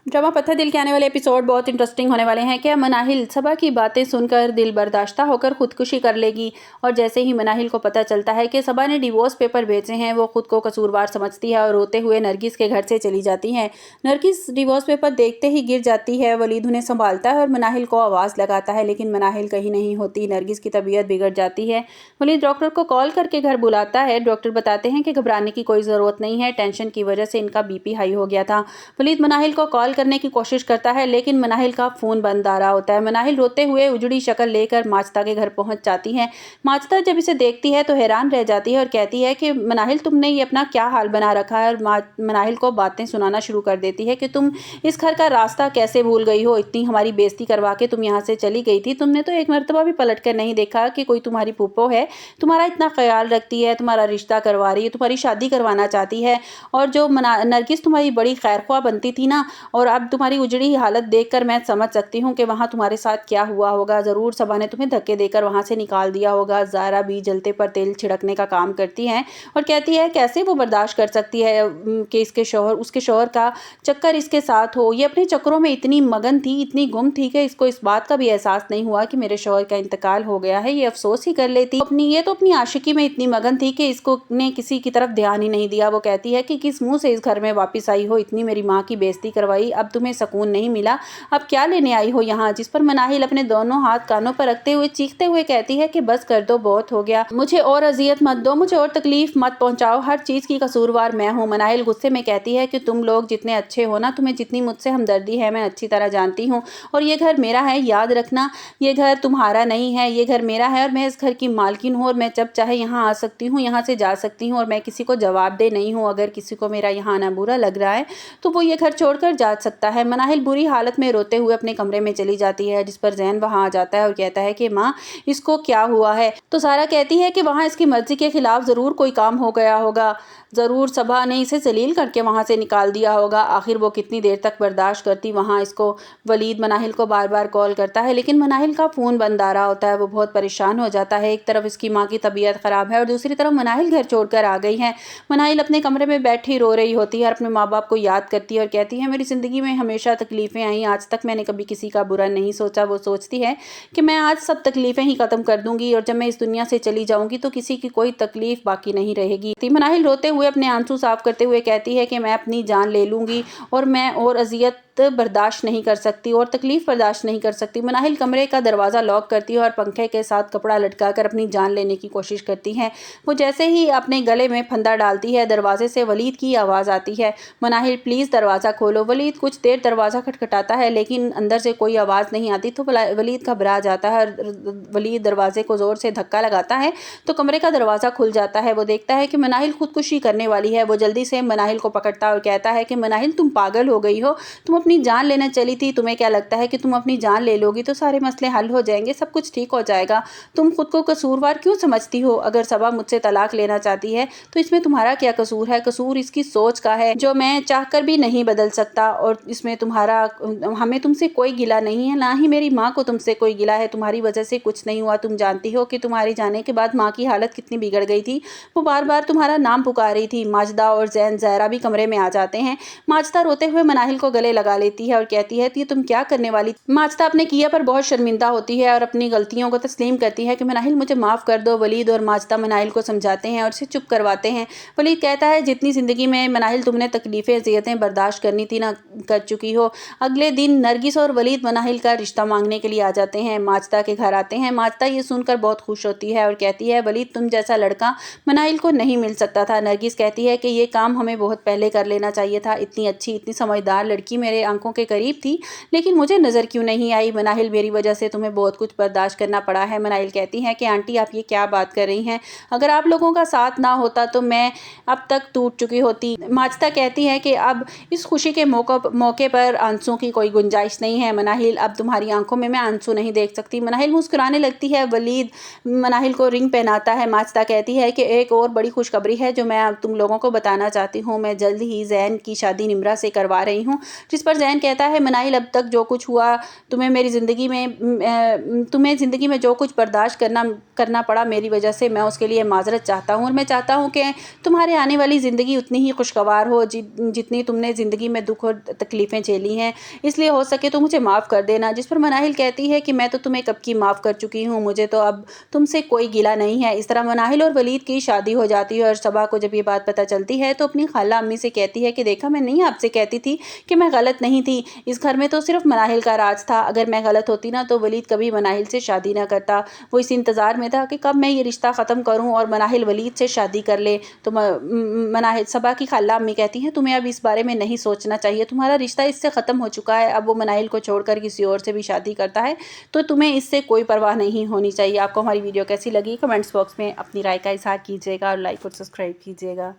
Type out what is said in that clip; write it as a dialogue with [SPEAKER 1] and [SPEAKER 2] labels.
[SPEAKER 1] Drama पत्थर दिल के आने वाले एपिसोड बहुत इंटरेस्टिंग होने वाले हैं। क्या मनाहिल सबा की बातें सुनकर दिल बर्दाश्ता होकर खुदकुशी कर लेगी? और जैसे ही मनाहिल को पता चलता है कि सबा ने डिवोर्स पेपर भेजे हैं, वो खुद को कसूरवार समझती है और रोते हुए नरगिस के घर से चली जाती है। नरगिस डिवोर्स पेपर देखते ही गिर जाती है। वलीद उन्हें संभालता है और मनाहिल को आवाज़ लगाता है, लेकिन मनाहिल कहीं नहीं होती। नरगिस की तबीयत बिगड़ जाती है। वलीद डॉक्टर को कॉल करके घर बुलाता है। डॉक्टर बताते हैं कि घबराने की कोई ज़रूरत नहीं है, टेंशन की वजह से इनका बीपी हाई हो गया था। वलीद मनाहिल को कॉल करने की कोशिश करता है, लेकिन मनाहिल का फ़ोन बंद आ रहा होता है। मनाहिल रोते हुए उजड़ी शक्ल लेकर माजदा के घर पहुंच जाती है। माजदा जब इसे देखती है तो हैरान रह जाती है और कहती है कि मनाहिल, तुमने ये अपना क्या हाल बना रखा है। और मनाहिल को बातें सुनाना शुरू कर देती है कि तुम इस घर का रास्ता कैसे भूल गई हो, इतनी हमारी बेइज्जती करवा के तुम यहाँ से चली गई थी। तुमने तो एक मरतबा भी पलट कर नहीं देखा कि कोई तुम्हारी फूफो है, तुम्हारा इतना ख्याल रखती है, तुम्हारा रिश्ता करवा रही है, तुम्हारी शादी करवाना चाहती है। और जो नरगिस तुम्हारी बड़ी खैरख्वाह बनती थी ना, और अब तुम्हारी उजड़ी हालत देखकर मैं समझ सकती हूँ कि वहाँ तुम्हारे साथ क्या हुआ होगा। ज़रूर सबा ने तुम्हें धक्के देकर वहाँ से निकाल दिया होगा। ज़ारा भी जलते पर तेल छिड़कने का काम करती हैं और कहती है कैसे वो बर्दाश्त कर सकती है कि उसके शौहर का चक्कर इसके साथ हो। ये अपने चक्करों में इतनी मगन थी, इतनी गुम थी कि इसको इस बात का भी एहसास नहीं हुआ कि मेरे शौहर का इंतकाल हो गया है। ये अफसोस ही कर लेती। ये तो अपनी आशिकी में इतनी मगन थी कि इसको ने किसी की तरफ ध्यान ही नहीं दिया। वो कहती है कि किस मुँह से इस घर में वापस आई हो, इतनी मेरी माँ की बेइज्जती करवाई, अब तुम्हें सुकून नहीं मिला, अब क्या लेने आई हो यहाँ। जिस पर मनाहिल अपने दोनों हाथ कानों पर रखते हुए चीखते हुए कहती है कि बस कर दो, बहुत हो गया, मुझे और अजियत मत दो, मुझे और तकलीफ मत पहुंचाओ, हर चीज़ की कसूरवार मैं हूँ। मनाहिल गुस्से में कहती है कि तुम लोग जितने अच्छे हो ना, तुम्हें जितनी मुझसे हमदर्दी है मैं अच्छी तरह जानती हूँ, और ये घर मेरा है, याद रखना, ये घर तुम्हारा नहीं है, ये घर मेरा है और मैं इस घर की मालकिन हूँ और मैं जब चाहे यहाँ आ सकती हूँ, यहाँ से जा सकती हूँ और मैं किसी को जवाबदेह नहीं हूँ। अगर किसी को मेरा यहाँ आना बुरा लग रहा है तो वो ये घर छोड़कर जा सकता है। मनाहिल बुरी हालत में रोते हुए अपने कमरे में चली जाती है, जिस पर ज़ैन वहाँ आ जाता है और कहता है कि माँ, इसको क्या हुआ है। तो सारा कहती है कि वहाँ इसकी मर्जी के खिलाफ ज़रूर कोई काम हो गया होगा, ज़रूर सबा ने इसे जलील करके वहाँ से निकाल दिया होगा। आखिर वो कितनी देर तक बर्दाश्त करती वहाँ इसको। वलीद मनाहिल को बार बार कॉल करता है, लेकिन मनाहिल का फ़ोन बंद आ रहा होता है। वो बहुत परेशान हो जाता है। एक तरफ इसकी माँ की तबीयत ख़राब है और दूसरी तरफ मनाहिल घर छोड़कर आ गई है। मनाहिल अपने कमरे में बैठी रो रही होती है और अपने माँ बाप को याद करती है और कहती है मेरी ज़िंदगी में हमेशा तकलीफ़ें आई, आज तक मैंने कभी किसी का बुरा नहीं सोचा। वो सोचती है कि मैं आज सब तकलीफ़ें ही ख़त्म कर दूंगी और जब मैं इस दुनिया से चली जाऊंगी तो किसी की कोई तकलीफ़ बाकी नहीं रहेगी। मनाहिल रोते हुए अपने आंसू साफ करते हुए कहती है कि मैं अपनी जान ले लूँगी और मैं और अजियत बर्दाश्त नहीं कर सकती और तकलीफ बर्दाश्त नहीं कर सकती। मनाहिल कमरे का दरवाज़ा लॉक करती है और पंखे के साथ कपड़ा लटकाकर अपनी जान लेने की कोशिश करती है। वो जैसे ही अपने गले में फंदा डालती है, दरवाजे से वलीद की आवाज़ आती है, मनाहिल प्लीज़ दरवाज़ा खोलो। वलीद कुछ देर दरवाज़ा खटखटाता है, लेकिन अंदर से कोई आवाज़ नहीं आती। तो वलीद घबरा जाता है और वलीद दरवाजे को ज़ोर से धक्का लगाता है तो कमरे का दरवाज़ा खुल जाता है। वो देखता है कि मनाहिल खुदकुशी करने वाली है। वो जल्दी से मनाहिल को पकड़ता है और कहता है कि मनाहिल, तुम पागल हो गई हो, तुम अपनी जान लेना चली थी। तुम्हें क्या लगता है कि तुम अपनी जान ले लोगी तो सारे मसले हल हो जाएंगे, सब कुछ ठीक हो जाएगा। तुम खुद को कसूरवार क्यों समझती हो? अगर सबा मुझसे तलाक लेना चाहती है तो इसमें तुम्हारा क्या कसूर है? कसूर इसकी सोच का है जो मैं चाहकर भी नहीं बदल सकता, और इसमें हमें तुमसे कोई गिला नहीं है, ना ही मेरी माँ को तुमसे कोई गिला है। तुम्हारी वजह से कुछ नहीं हुआ। तुम जानती हो कि तुम्हारे जाने के बाद माँ की हालत कितनी बिगड़ गई थी। वो बार बार तुम्हारा नाम पुकार रही थी। माजदा और ज़ैन ज़ायरा भी कमरे में आ जाते हैं। माजदा रोते हुए मनाहिल को गले लगा लेती है और कहती है कि तुम क्या करने वाली। माजदा अपने किया पर बहुत शर्मिंदा होती है और अपनी गलतियों को तस्लीम करती है कि मनाहिल, मुझे माफ़ कर दो। वलीद और माजदा मनाहिल को समझाते हैं और इसे चुप करवाते हैं। वलीद कहता है जितनी ज़िंदगी में मनाहिल तुमने तकलीफ़ें अज़ियतें बर्दाश्त करनी थी ना, कर चुकी हो। अगले दिन नरगिस और वलीद मनाहिल का रिश्ता मांगने के लिए आ जाते हैं। माजदा के घर आते हैं। माजदा ये सुनकर बहुत खुश होती है और कहती है वलीद, तुम जैसा लड़का मनाहिल को नहीं मिल सकता था। नरगिस कहती है कि ये काम हमें बहुत पहले कर लेना चाहिए था। इतनी अच्छी, इतनी समझदार लड़की मेरे आंखों के करीब थी, लेकिन मुझे नज़र क्यों नहीं आई। मनाहिल, मेरी वजह से तुम्हें बहुत कुछ बर्दाश्त करना पड़ा है। मनाहिल कहती हैं कि आंटी, आप ये क्या बात कर रही हैं? अगर आप लोगों का साथ ना होता तो मैं अब तक टूट चुकी होती। माजदा कहती है कि अब इस खुशी के मौके पर आंसू की कोई गुंजाइश नहीं है। मनाहिल, अब तुम्हारी आंखों में मैं आंसू नहीं देख सकती। मनाहिल मुस्कुराने लगती है। वलीद मनाहिल को रिंग पहनाता है। माजदा कहती है कि एक और बड़ी खुशखबरी है जो मैं अब तुम लोगों को बताना चाहती हूँ। मैं जल्द ही ज़ैन की शादी निम्रा से करवा रही हूँ। जिस पर ज़ैन कहता है मनाहिल, अब तक जो कुछ हुआ, तुम्हें ज़िंदगी में जो कुछ बर्दाश्त करना पड़ा मेरी वजह से, मैं उसके लिए माजरत चाहता हूँ और मैं चाहता हूँ कि तुम्हारे आने वाली ज़िंदगी उतनी ही खुशगवार हो जितनी तुमने ज़िंदगी में दुख और تکلیفیں جھیلی ہیں، اس لیے ہو سکے تو مجھے معاف کر دینا۔ جس پر مناہل کہتی ہے کہ میں تو تمہیں کب کی معاف کر چکی ہوں، مجھے تو اب تم سے کوئی گلہ نہیں ہے۔ اس طرح مناہل اور ولید کی شادی ہو جاتی ہے اور صبا کو جب یہ بات پتہ چلتی ہے تو اپنی خالہ امی سے کہتی ہے کہ دیکھا میں نہیں آپ سے کہتی تھی کہ میں غلط نہیں تھی، اس گھر میں تو صرف مناہل کا راج تھا، اگر میں غلط ہوتی نا تو ولید کبھی مناہل سے شادی نہ کرتا۔ وہ اس انتظار میں تھا کہ کب میں یہ رشتہ ختم کروں اور مناہل ولید سے شادی کر لے۔ تو مناہل صبا کی خالہ امی کہتی ہیں تمہیں اب اس بارے میں نہیں سوچنا چاہیے، تمہارا رشتہ اس سے ختم ہو چکا ہے، اب وہ مناہل کو چھوڑ کر کسی اور سے بھی شادی کرتا ہے تو تمہیں اس سے کوئی پرواہ نہیں ہونی چاہیے۔ آپ کو ہماری ویڈیو کیسی لگی کمنٹس باکس میں اپنی رائے کا اظہار کیجیے گا اور لائک اور سبسکرائب کیجیے گا۔